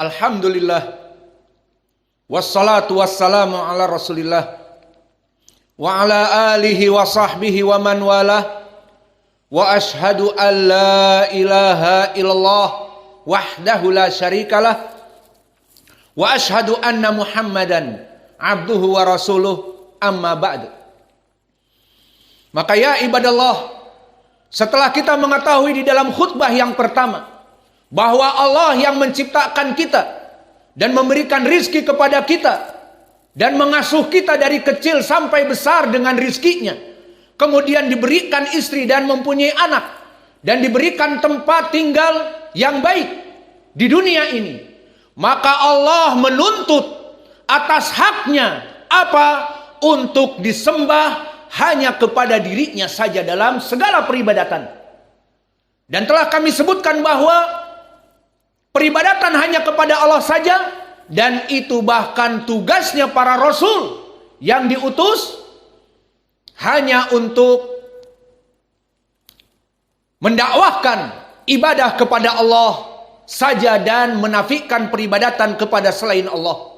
Alhamdulillah. Wassalatu wassalamu ala Rasulillah wa ala alihi wa sahbihi wa man walah. Wa ashhadu an la ilaha illallah wahdahu la syarikalah wa ashhadu anna Muhammadan abduhu wa rasuluh, amma ba'du. Maka ya ibadallah, setelah kita mengetahui di dalam khutbah yang pertama bahwa Allah yang menciptakan kita dan memberikan rizki kepada kita dan mengasuh kita dari kecil sampai besar dengan rizkinya, kemudian diberikan istri dan mempunyai anak, dan diberikan tempat tinggal yang baik di dunia ini, maka Allah menuntut atas haknya apa? Untuk disembah hanya kepada dirinya saja dalam segala peribadatan. Dan telah kami sebutkan bahwa peribadatan hanya kepada Allah saja, dan itu bahkan tugasnya para rasul yang diutus hanya untuk mendakwahkan ibadah kepada Allah saja dan menafikan peribadatan kepada selain Allah.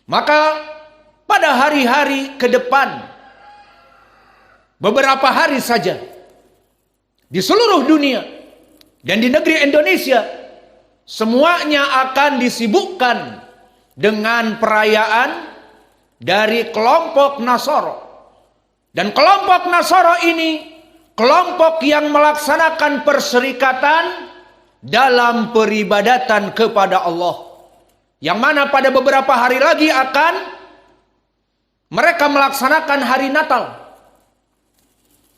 Maka pada hari-hari ke depan, beberapa hari saja di seluruh dunia dan di negeri Indonesia, semuanya akan disibukkan dengan perayaan dari kelompok Nasoro. Dan kelompok Nasoro ini kelompok yang melaksanakan perserikatan dalam peribadatan kepada Allah, yang mana pada beberapa hari lagi akan mereka melaksanakan hari Natal.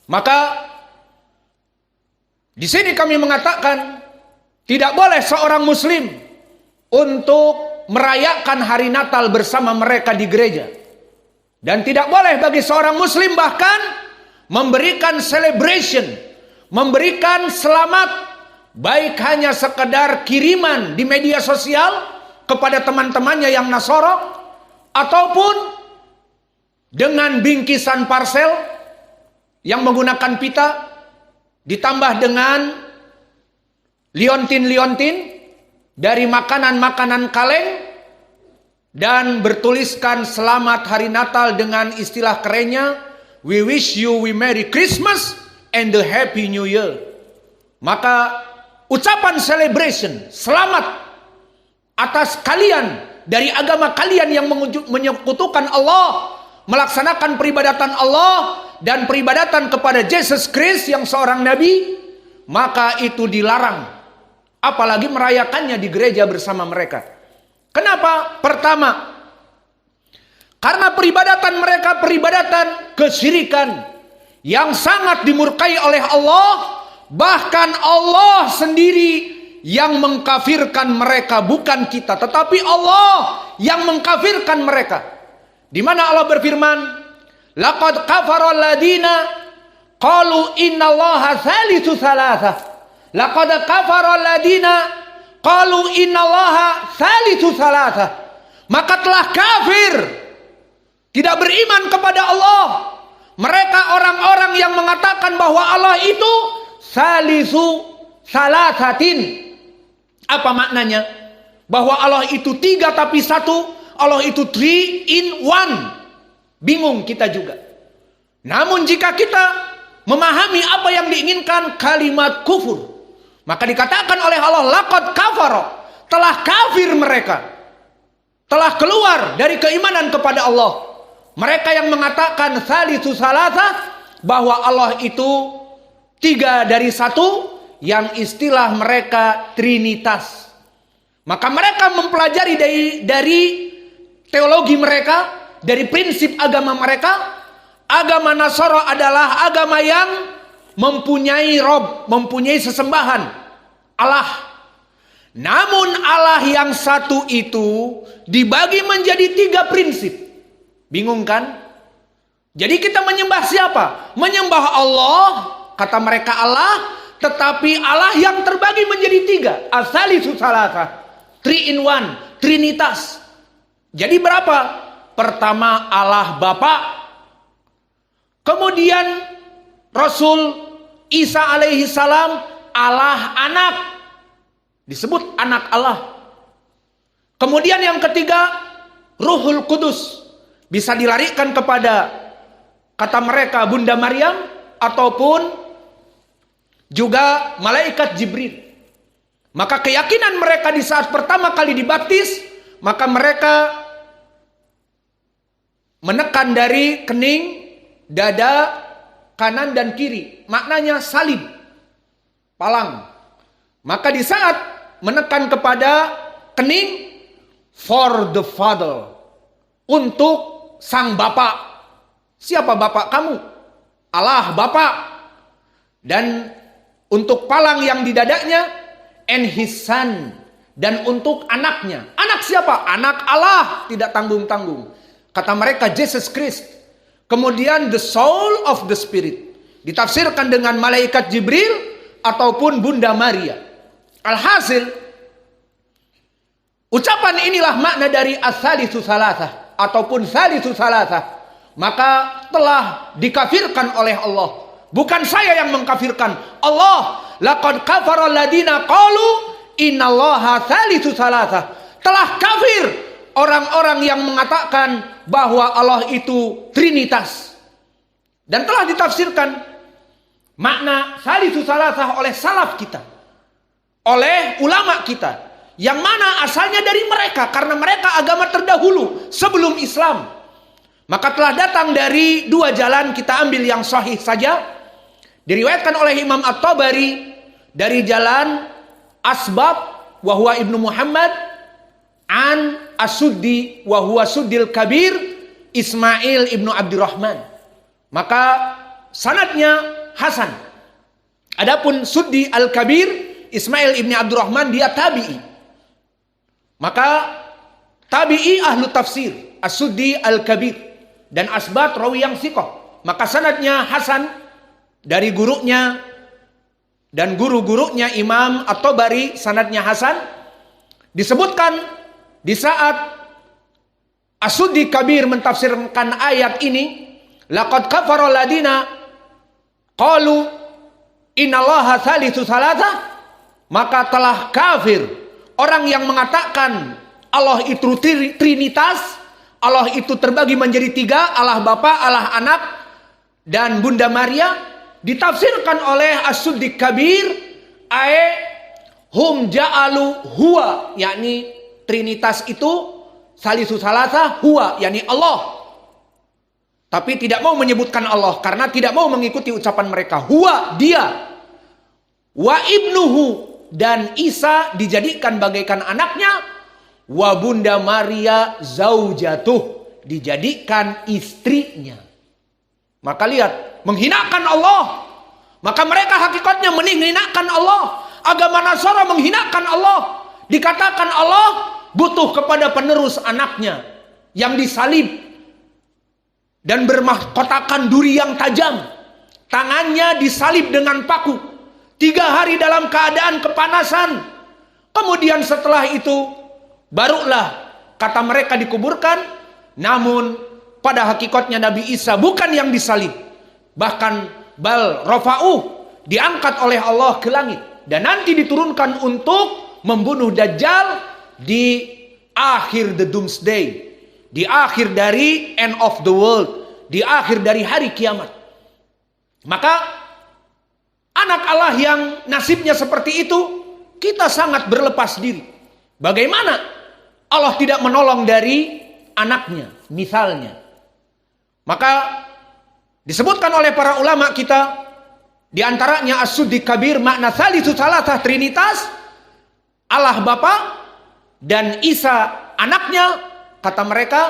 Maka di sini kami mengatakan tidak boleh seorang muslim untuk merayakan hari Natal bersama mereka di gereja. Dan tidak boleh bagi seorang muslim bahkan memberikan celebration, memberikan selamat, baik hanya sekedar kiriman di media sosial kepada teman-temannya yang Nasoro, ataupun dengan bingkisan parsel yang menggunakan pita ditambah dengan liontin-liontin dari makanan-makanan kaleng, dan bertuliskan selamat hari Natal dengan istilah kerennya, we wish you we Merry Christmas and the Happy New Year. Maka ucapan celebration, selamat atas kalian dari agama kalian yang menyekutukan Allah, melaksanakan peribadatan Allah dan peribadatan kepada Yesus Kristus yang seorang nabi, maka itu dilarang. Apalagi merayakannya di gereja bersama mereka. Kenapa? Pertama, karena peribadatan mereka peribadatan kesyirikan yang sangat dimurkai oleh Allah. Bahkan Allah sendiri yang mengkafirkan mereka, bukan kita, tetapi Allah yang mengkafirkan mereka. Di mana Allah berfirman, laqad kafara alladziina qalu innallaha tsalitsu tsalatsah. Laqad kafara alladziina qalu innallaha tsalitsu tsalatsah. Maka telah kafir, tidak beriman kepada Allah, mereka orang-orang yang mengatakan bahwa Allah itu tsalitsu tsalatsatin. Apa maknanya? Bahwa Allah itu tiga tapi satu, Allah itu 3 in 1. Bingung kita juga. Namun jika kita memahami apa yang diinginkan kalimat kufur, maka dikatakan oleh Allah, laqad kafara, telah kafir mereka, telah keluar dari keimanan kepada Allah. Mereka yang mengatakan tsalitsu tsalatsa, bahwa Allah itu 3 dari 1, yang istilah mereka Trinitas. Maka mereka mempelajari dari teologi mereka, dari prinsip agama mereka. Agama Nasoro adalah agama yang mempunyai Rob, mempunyai sesembahan Allah. Namun Allah yang satu itu dibagi menjadi 3 prinsip. Bingung kan? Jadi kita menyembah siapa? Menyembah Allah, kata mereka Allah, tetapi Allah yang terbagi menjadi 3. Tsalitsu tsalatsa, 3 in 1, Trinitas. Jadi berapa? Pertama Allah Bapa, kemudian Rasul Isa alaihi salam Allah anak, disebut anak Allah. Kemudian yang ketiga, Ruhul Kudus. Bisa dilarikan kepada kata mereka Bunda Maryam ataupun juga malaikat Jibril. Maka keyakinan mereka di saat pertama kali dibaptis, maka mereka menekan dari kening, dada, kanan dan kiri. Maknanya salib, palang. Maka di saat menekan kepada kening, for the Father, untuk sang Bapa. Siapa Bapak kamu? Allah Bapa. Dan untuk palang yang di dadanya, and his son, dan untuk anaknya. Anak siapa? Anak Allah, tidak tanggung-tanggung. Kata mereka Jesus Christ. Kemudian the soul of the Spirit, ditafsirkan dengan malaikat Jibril ataupun Bunda Maria. Alhasil, ucapan inilah makna dari as-salisu salasah ataupun salisu salasah. Maka telah dikafirkan oleh Allah. Bukan saya yang mengkafirkan, Allah. Laqad kafara alladziina qalu innallaha salisu salasah. Telah kafir orang-orang yang mengatakan bahwa Allah itu Trinitas. Dan telah ditafsirkan makna salisu salasah oleh salaf kita, oleh ulama kita, yang mana asalnya dari mereka, karena mereka agama terdahulu sebelum Islam. Maka telah datang dari dua jalan, kita ambil yang sahih saja. Diriwayatkan oleh Imam At-Tabari dari jalan Asbab wa huwa Ibnu Muhammad an As-Suddi wa huwa Suddil Kabir Ismail Ibnu Abdurrahman. Maka sanadnya hasan. Adapun Suddi Al-Kabir Ismail Ibnu Abdurrahman, dia tabi'i. Maka tabi'i ahlu tafsir, As-Suddi Al-Kabir, dan Asbat rawi yang siqah. Maka sanadnya hasan dari gurunya dan guru-gurunya Imam At-Tabari, sanadnya hasan. Disebutkan di saat As-Suddi Kabir mentafsirkan ayat ini, laqad kafara alladziina qalu innallaha salisu salasah, maka telah kafir orang yang mengatakan Allah itu Trinitas, Allah itu terbagi menjadi tiga, Allah Bapa, Allah Anak, dan Bunda Maria. Ditafsirkan oleh As-Suddi Kabir, hum ja'alu huwa, yakni Trinitas itu salisu salasa, huwa, yakni Allah. Tapi tidak mau menyebutkan Allah karena tidak mau mengikuti ucapan mereka. Huwa, dia. Wa ibnuhu, dan Isa dijadikan bagaikan anaknya. Wa Bunda Maria zaujatuh, dijadikan istrinya. Maka lihat, menghinakan Allah. Maka mereka hakikatnya menghinakan Allah. Agama Nasara menghinakan Allah. Dikatakan Allah butuh kepada penerus anaknya yang disalib dan bermahkotakan duri yang tajam. Tangannya disalib dengan paku. 3 hari dalam keadaan kepanasan. Kemudian setelah itu barulah kata mereka dikuburkan. Namun pada hakikatnya Nabi Isa bukan yang disalib. Bahkan bal rafa'uh, diangkat oleh Allah ke langit. Dan nanti diturunkan untuk membunuh Dajjal di akhir the doomsday. Di akhir dari end of the world. Di akhir dari hari kiamat. Maka anak Allah yang nasibnya seperti itu, kita sangat berlepas diri. Bagaimana Allah tidak menolong dari anaknya, misalnya. Maka disebutkan oleh para ulama kita, di antaranya As-Suddi Kabir, makna salisu salasah Trinitas, Allah Bapa dan Isa anaknya, kata mereka,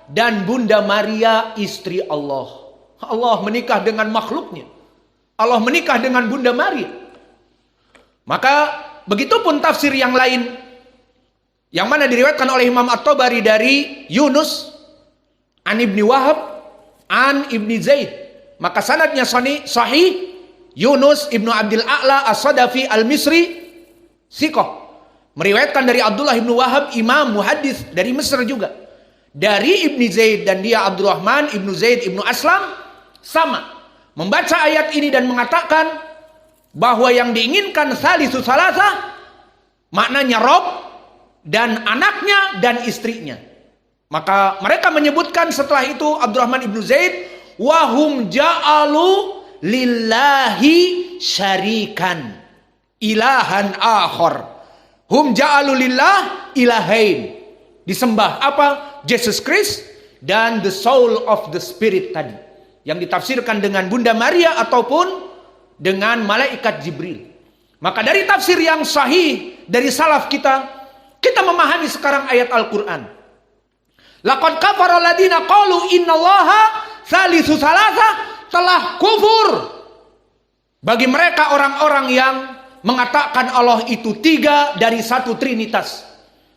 dan Bunda Maria istri Allah. Allah menikah dengan makhluknya. Allah menikah dengan Bunda Maria. Maka begitupun tafsir yang lain, yang mana diriwayatkan oleh Imam At-Tabari dari Yunus an Ibni Wahab an Ibni Zaid. Maka sanadnya sahih. Yunus Ibnu Abdul A'la As-Sadafi Al-Misri siqah, meriwayatkan dari Abdullah Ibnu Wahab, imam muhaddis dari Mesir juga, dari Ibni Zaid, dan dia Abdurrahman Ibnu Zaid Ibnu Aslam, sama membaca ayat ini dan mengatakan bahwa yang diinginkan salisu salasah maknanya Rob, dan anaknya dan istrinya. Maka mereka menyebutkan setelah itu Abdurrahman ibnu Zaid, wahum ja'alu lillahi syarikan ilahan akhar. Hum ja'alu lillah ilahain. Disembah apa? Jesus Christ dan the soul of the spirit tadi, yang ditafsirkan dengan Bunda Maria ataupun dengan malaikat Jibril. Maka dari tafsir yang sahih dari salaf kita memahami sekarang ayat Al-Quran. Laqad kafara alladziina qalu innallaha tsalitsu tsalatsa, telah kufur bagi mereka orang-orang yang mengatakan Allah itu 3 dari 1 trinitas,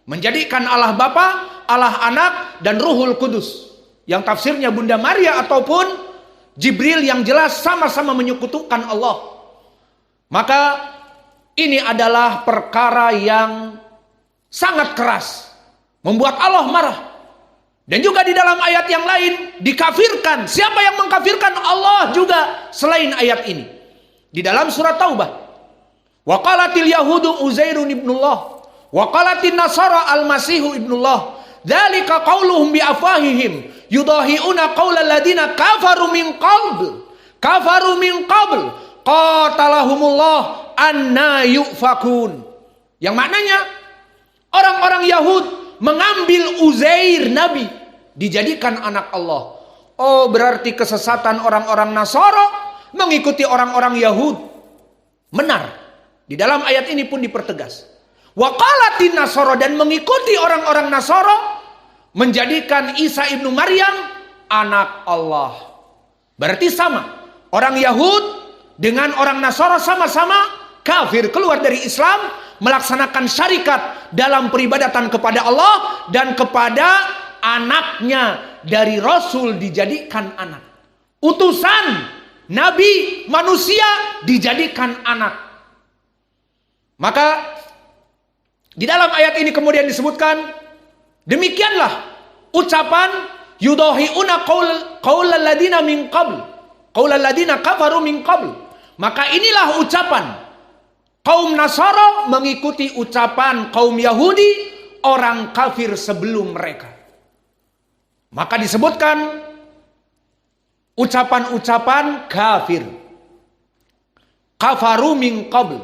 menjadikan Allah Bapa, Allah Anak, dan Ruhul Kudus, yang tafsirnya Bunda Maria ataupun Jibril, yang jelas sama-sama menyekutukan Allah. Maka ini adalah perkara yang sangat keras, membuat Allah marah. Dan juga di dalam ayat yang lain dikafirkan. Siapa yang mengkafirkan? Allah juga selain ayat ini. Di dalam surat Taubah, wa qalatil yahudu Uzairun ibnullah wa qalatin nasara al-masihu ibnullah dzalika qauluhum bi afwahihim yudahiuna qaulal ladina kafaru min qabl qatalahumullah anna yufakun. Yang maknanya orang-orang Yahud mengambil Uzair Nabi dijadikan anak Allah. Oh, berarti kesesatan orang-orang Nasara mengikuti orang-orang Yahud. Benar. Di dalam ayat ini pun dipertegas. Wa qalatin Nasara, dan mengikuti orang-orang Nasara menjadikan Isa ibnu Maryam anak Allah. Berarti sama. Orang Yahud dengan orang Nasara sama-sama kafir, keluar dari Islam, melaksanakan syarikat dalam peribadatan kepada Allah dan kepada anaknya dari Rasul dijadikan anak. Utusan Nabi manusia dijadikan anak. Maka di dalam ayat ini kemudian disebutkan, demikianlah ucapan yudahiuna qaulal ladina min qabl, qaulal ladina kafaru min qabl. Maka inilah ucapan kaum Nasara mengikuti ucapan kaum Yahudi, orang kafir sebelum mereka. Maka disebutkan ucapan-ucapan kafir. Kafaru min qabl.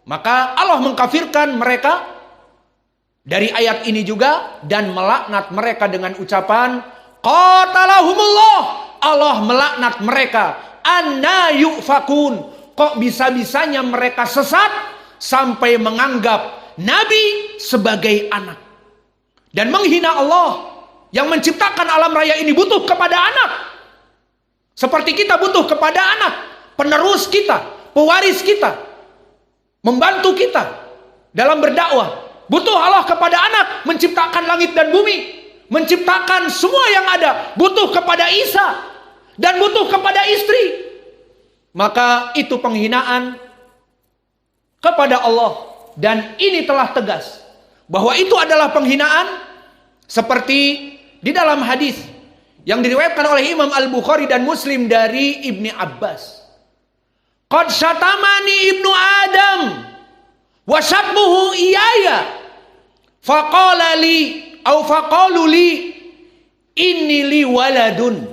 Maka Allah mengkafirkan mereka dari ayat ini juga dan melaknat mereka dengan ucapan qatalahumullah. Allah melaknat mereka. Anna yufakun. Kok bisa-bisanya mereka sesat sampai menganggap Nabi sebagai anak dan menghina Allah yang menciptakan alam raya ini butuh kepada anak. Seperti kita butuh kepada anak, penerus kita, pewaris kita, membantu kita dalam berdakwah. Butuh Allah kepada anak, menciptakan langit dan bumi, menciptakan semua yang ada. Butuh kepada Isa dan butuh kepada istri. Maka itu penghinaan kepada Allah, dan ini telah tegas bahwa itu adalah penghinaan, seperti di dalam hadis yang diriwayatkan oleh Imam Al-Bukhari dan Muslim dari Ibni Abbas. Qad syatamani ibnu Adam wa syatmuhu iyaya faqala li au faqalu li inni li waladun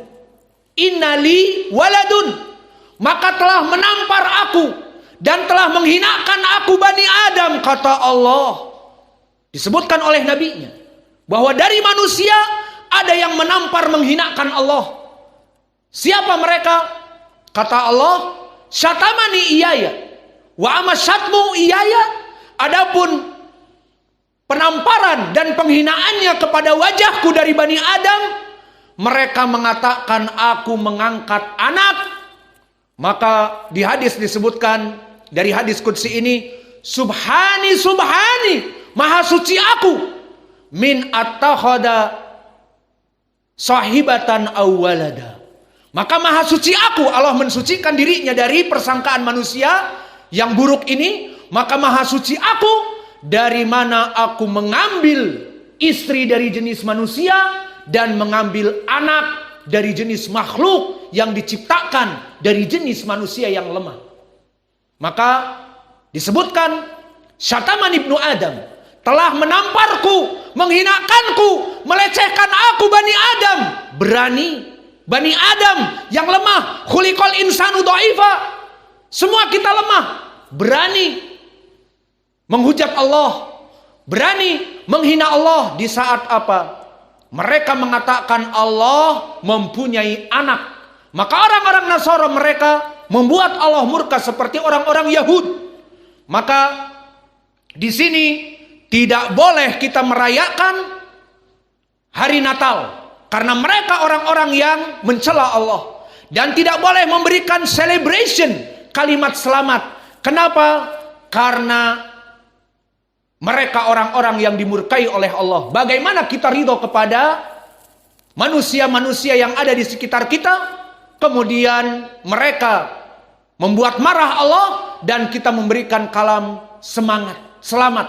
inna li waladun. Maka telah menampar aku dan telah menghinakan aku Bani Adam, kata Allah. Disebutkan oleh nabinya bahwa dari manusia ada yang menampar menghinakan Allah. Siapa mereka? Kata Allah, syatamani iyaya wa amasyatmu iyaya. Adapun penamparan dan penghinaannya kepada wajahku dari Bani Adam, mereka mengatakan aku mengangkat anak. Maka di hadis disebutkan, dari hadis qudsi ini, subhani subhani, maha suci aku, min attakhadha sahibatan awwalada. Maka maha suci aku, Allah mensucikan dirinya dari persangkaan manusia yang buruk ini. Maka maha suci aku, dari mana aku mengambil istri dari jenis manusia dan mengambil anak dari jenis makhluk yang diciptakan dari jenis manusia yang lemah. Maka disebutkan syataman ibnu Adam, telah menamparku, menghinakanku, melecehkan aku Bani Adam. Berani Bani Adam yang lemah, khuliqal insanu dha'ifa. Semua kita lemah. Berani menghujat Allah, berani menghina Allah di saat apa? Mereka mengatakan Allah mempunyai anak. Maka orang-orang Nasara mereka membuat Allah murka seperti orang-orang Yahud. Maka di sini tidak boleh kita merayakan hari Natal karena mereka orang-orang yang mencela Allah, dan tidak boleh memberikan celebration kalimat selamat. Kenapa? Karena mereka orang-orang yang dimurkai oleh Allah. Bagaimana kita ridho kepada manusia-manusia yang ada di sekitar kita, kemudian mereka membuat marah Allah, dan kita memberikan kalam semangat, selamat,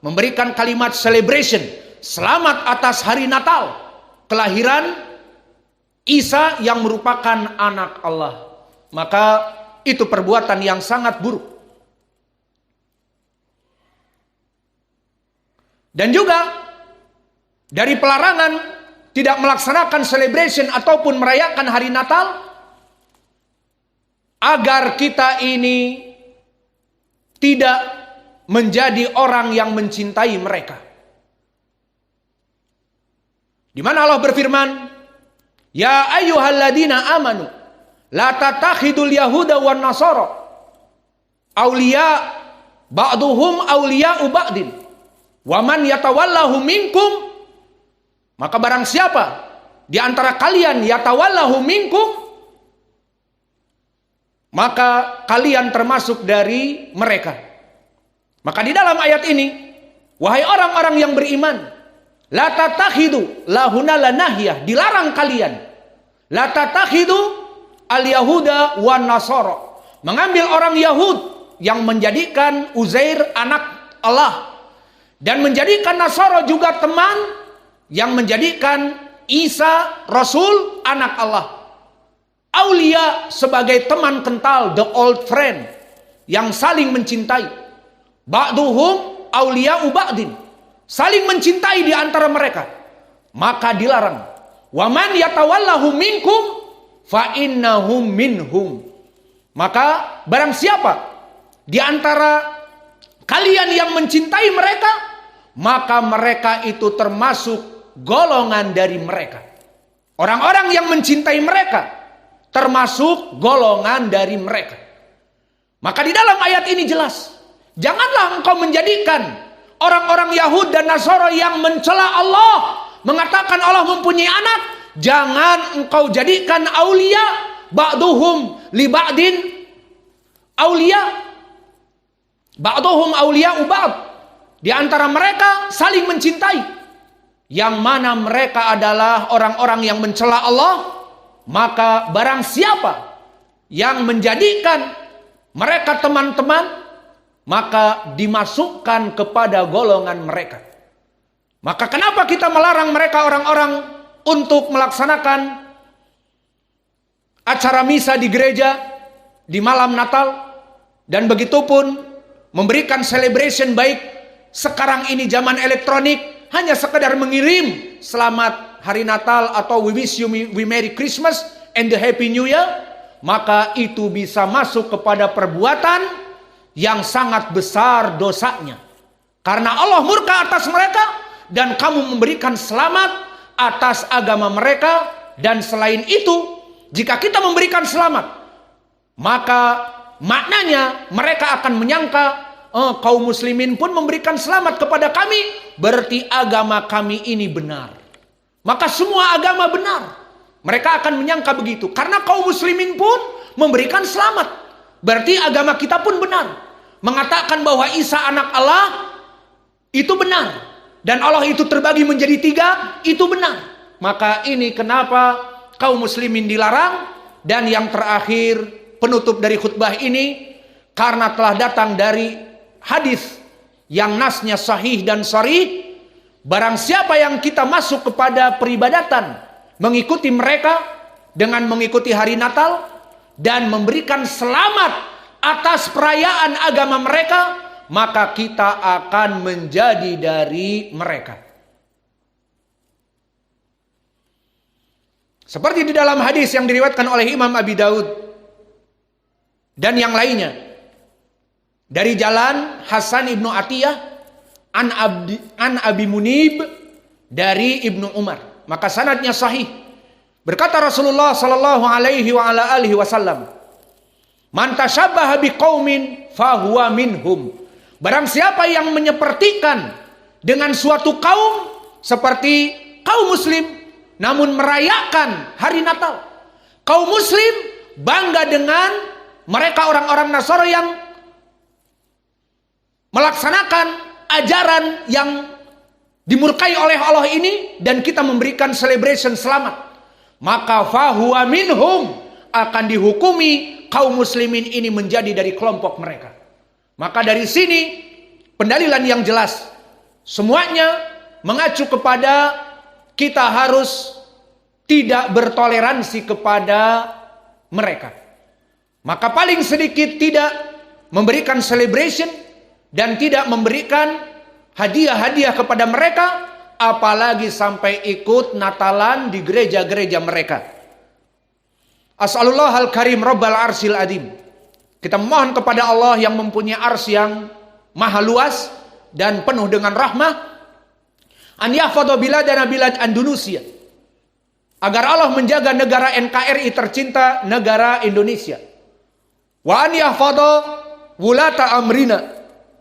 memberikan kalimat celebration, selamat atas hari Natal, kelahiran Isa yang merupakan anak Allah. Maka itu perbuatan yang sangat buruk. Dan juga dari pelarangan tidak melaksanakan celebration ataupun merayakan hari Natal, agar kita ini tidak menjadi orang yang mencintai mereka. Di mana Allah berfirman, ya ayyuhalladzina amanu la tattakhidul yahuda wan nasara auliya ba'duhum auliya'u ba'din wa man yatawallahu minkum, maka barang siapa di antara kalian yatawallahu minkum, maka kalian termasuk dari mereka. Maka di dalam ayat ini, wahai orang-orang yang beriman, la tatakhidu lahuna lanahiyah, dilarang kalian la tatakhidu al yahuda wan nasara, mengambil orang Yahud yang menjadikan Uzair anak Allah, dan menjadikan Nasara juga teman yang menjadikan Isa Rasul anak Allah. Aulia sebagai teman kental, the old friend yang saling mencintai. Ba'duhum aulia ba'din, saling mencintai di antara mereka. Maka dilarang. Wa man yatawallahu minkum fa innahum minhum. Maka barang siapa di antara kalian yang mencintai mereka, maka mereka itu termasuk golongan dari mereka. Orang-orang yang mencintai mereka termasuk golongan dari mereka. Maka di dalam ayat ini jelas, janganlah engkau menjadikan orang-orang Yahud dan Nasara yang mencela Allah, mengatakan Allah mempunyai anak, jangan engkau jadikan aulia ba'duhum li ba'din aulia, ba'duhum aulia ba'd. Di antara mereka saling mencintai, yang mana mereka adalah orang-orang yang mencela Allah. Maka barang siapa yang menjadikan mereka teman-teman, maka dimasukkan kepada golongan mereka. Maka kenapa kita melarang mereka orang-orang untuk melaksanakan acara misa di gereja di malam Natal, dan begitu pun memberikan celebration, baik sekarang ini zaman elektronik, hanya sekedar mengirim selamat hari Natal atau we wish you we merry Christmas and the happy new year, maka itu bisa masuk kepada perbuatan yang sangat besar dosanya. Karena Allah murka atas mereka, dan kamu memberikan selamat atas agama mereka. Dan selain itu, jika kita memberikan selamat, maka maknanya mereka akan menyangka kaum muslimin pun memberikan selamat kepada kami, berarti agama kami ini benar. Maka semua agama benar. Mereka akan menyangka begitu. Karena kaum muslimin pun memberikan selamat, berarti agama kita pun benar. Mengatakan bahwa Isa anak Allah, itu benar. Dan Allah itu terbagi menjadi 3, itu benar. Maka ini kenapa kaum muslimin dilarang. Dan yang terakhir, penutup dari khutbah ini, karena telah datang dari hadis yang nasnya sahih dan sharih, barang siapa yang kita masuk kepada peribadatan mengikuti mereka dengan mengikuti hari Natal dan memberikan selamat atas perayaan agama mereka, maka kita akan menjadi dari mereka. Seperti di dalam hadis yang diriwayatkan oleh Imam Abi Daud dan yang lainnya dari jalan Hasan ibnu Atiyah an Abi Munib dari Ibnu Umar, maka sanadnya sahih. Berkata Rasulullah sallallahu alaihi wa ala alihi wasallam, "Man tashabbaha biqaumin fahuwa minhum." Barang siapa yang menyepertikan dengan suatu kaum seperti kaum muslim namun merayakan hari Natal. Kaum muslim bangga dengan mereka orang-orang Nasara yang melaksanakan ajaran yang dimurkai oleh Allah ini, dan kita memberikan celebration selamat. Maka fahuwa minhum, akan dihukumi kaum muslimin ini menjadi dari kelompok mereka. Maka dari sini pendalilan yang jelas, semuanya mengacu kepada kita harus tidak bertoleransi kepada mereka. Maka paling sedikit tidak memberikan celebration dan tidak memberikan hadiah-hadiah kepada mereka, apalagi sampai ikut Natalan di gereja-gereja mereka. As'alullah al-karim rabbal arsil adim. Kita memohon kepada Allah yang mempunyai ars yang maha luas dan penuh dengan rahmah, an yahfadha biladana bilad Andalusia, agar Allah menjaga negara NKRI tercinta, negara Indonesia. Wa an yahfadha wulata amrina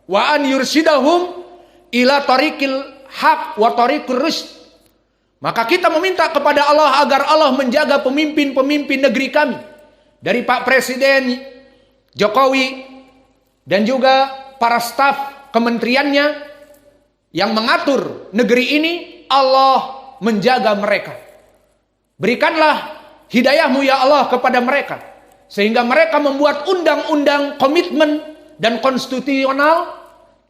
wa an yursidahum ila tariqil haq wa tariqur rusyd. Maka kita meminta kepada Allah agar Allah menjaga pemimpin-pemimpin negeri kami, dari Pak Presiden Jokowi dan juga para staf kementeriannya yang mengatur negeri ini. Allah menjaga mereka. Berikanlah hidayahmu ya Allah kepada mereka, sehingga mereka membuat undang-undang komitmen dan konstitusional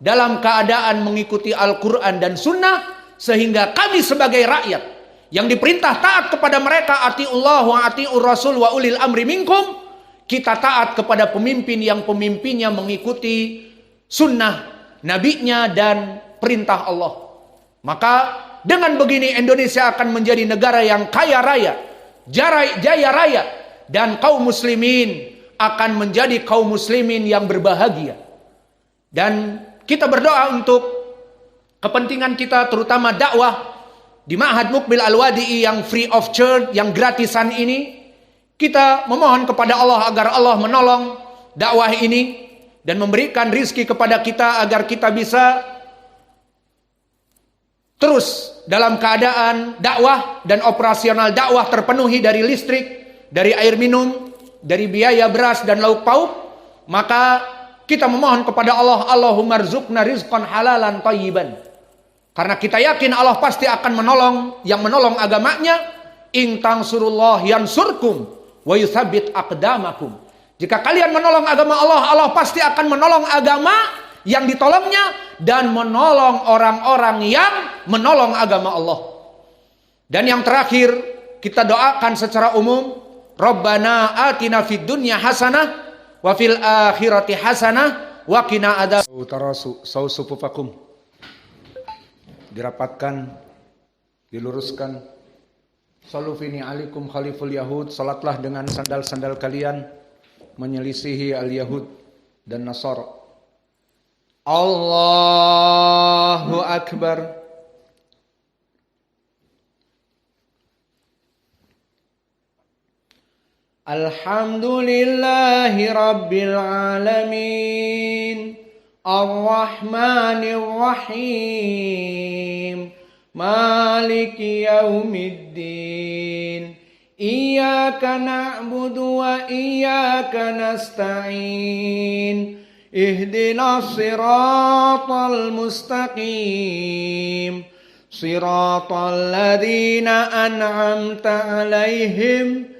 dalam keadaan mengikuti Al-Quran dan Sunnah, sehingga kami sebagai rakyat yang diperintah taat kepada mereka, atiullah wa atiur rasul wa ulil amri minkum, kita taat kepada pemimpin yang pemimpinnya mengikuti sunnah nabinya dan perintah Allah. Maka dengan begini Indonesia akan menjadi negara yang kaya raya, jaya raya, dan kaum muslimin akan menjadi kaum muslimin yang berbahagia. Dan kita berdoa untuk kepentingan kita, terutama dakwah di Ma'had Muqbil Al-Wadi'i yang free of charge, yang gratisan ini. Kita memohon kepada Allah agar Allah menolong dakwah ini dan memberikan rizki kepada kita agar kita bisa terus dalam keadaan dakwah dan operasional dakwah terpenuhi dari listrik, dari air minum, dari biaya beras dan lauk pauk. Maka kita memohon kepada Allah, Allahumma rzuqna rizqan halalan thayyiban. Karena kita yakin Allah pasti akan menolong yang menolong agamanya. In tansurullah yansurkum wa yuthabbit aqdamakum. Jika kalian menolong agama Allah, Allah pasti akan menolong agama yang ditolongnya dan menolong orang-orang yang menolong agama Allah. Dan yang terakhir, kita doakan secara umum, Rabbana atina fid dunya hasanah wa fil akhirati hasanah wa qina adzab. Tarasu sausufufakum. Dirapatkan, diluruskan. Sallu fini alikum khaliful yahud. Salatlah dengan sandal-sandal kalian menyelisihi al-yahud dan nasara. Allahu akbar. Alhamdulillahi rabbil alamin, ar-rahmanir rahim, maliki yaumiddin, iyyaka na'budu wa iyyaka nasta'in, ihdinas siratal mustaqim, siratal ladzina an'amta 'alaihim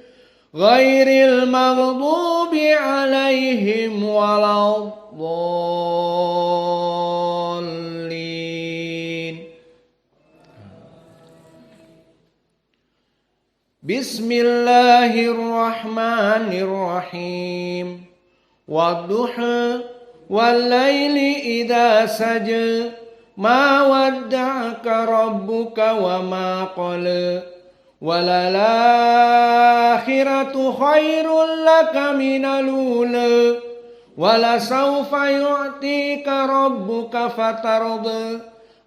ghairil maghdubi 'alaihim waladdallin. Bismillahirrahmanirrahim. Wadduha والليل إذا سجى ما ودعك ربك وما قلى وللآخرة خير لك من الأولى ولسوف يعطيك ربك فترضى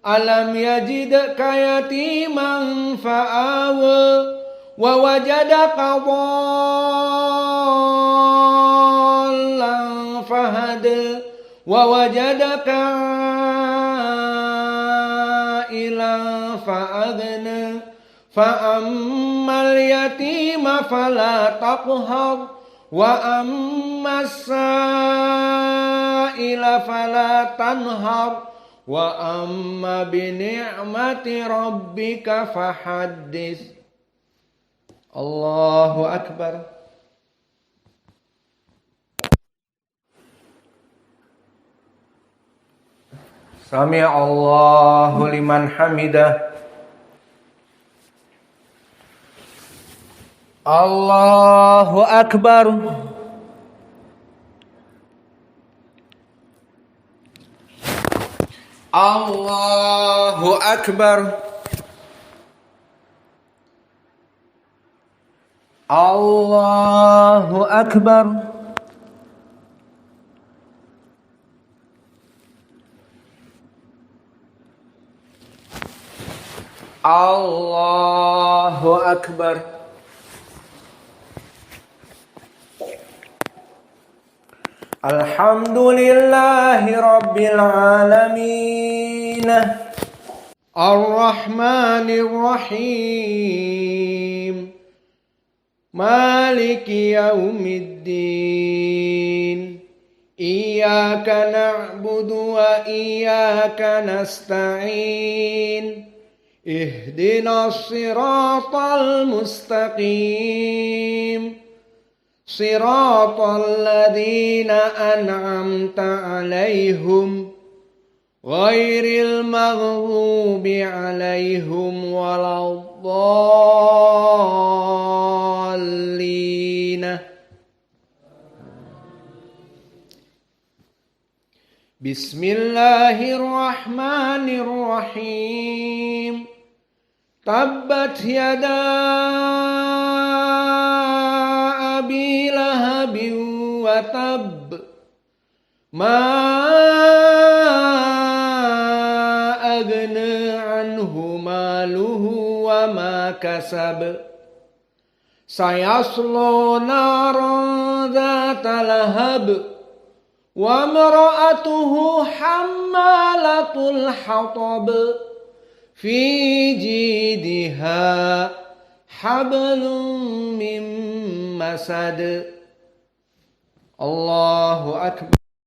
ألم يجدك يتيما فآوى ووجدك ضالا فهدى ووجدك عائلا فأغنى فأما اليتيم فلا تقهر وأما السائل فلا تنهر وأما بنعمة ربك فحدث. الله أكبر. سمع الله لمن حمده. الله أكبر. الله أكبر. الله أكبر. الله أكبر. الحمد لله رب العالمين الرحمن الرحيم مالك يوم الدين إياك نعبد وإياك نستعين اهدنا الصراط المستقيم صراط الذين أنعمت عليهم غير المغضوب عليهم ولا الضالين. بسم الله الرحمن الرحيم تبت يدا أبي لهب وتب ما أغنى عنه ماله وما كسب سيصلى نارا ذات لهب وامرأته حمالة الحطب في جيدها حبل من مسد. الله أكبر.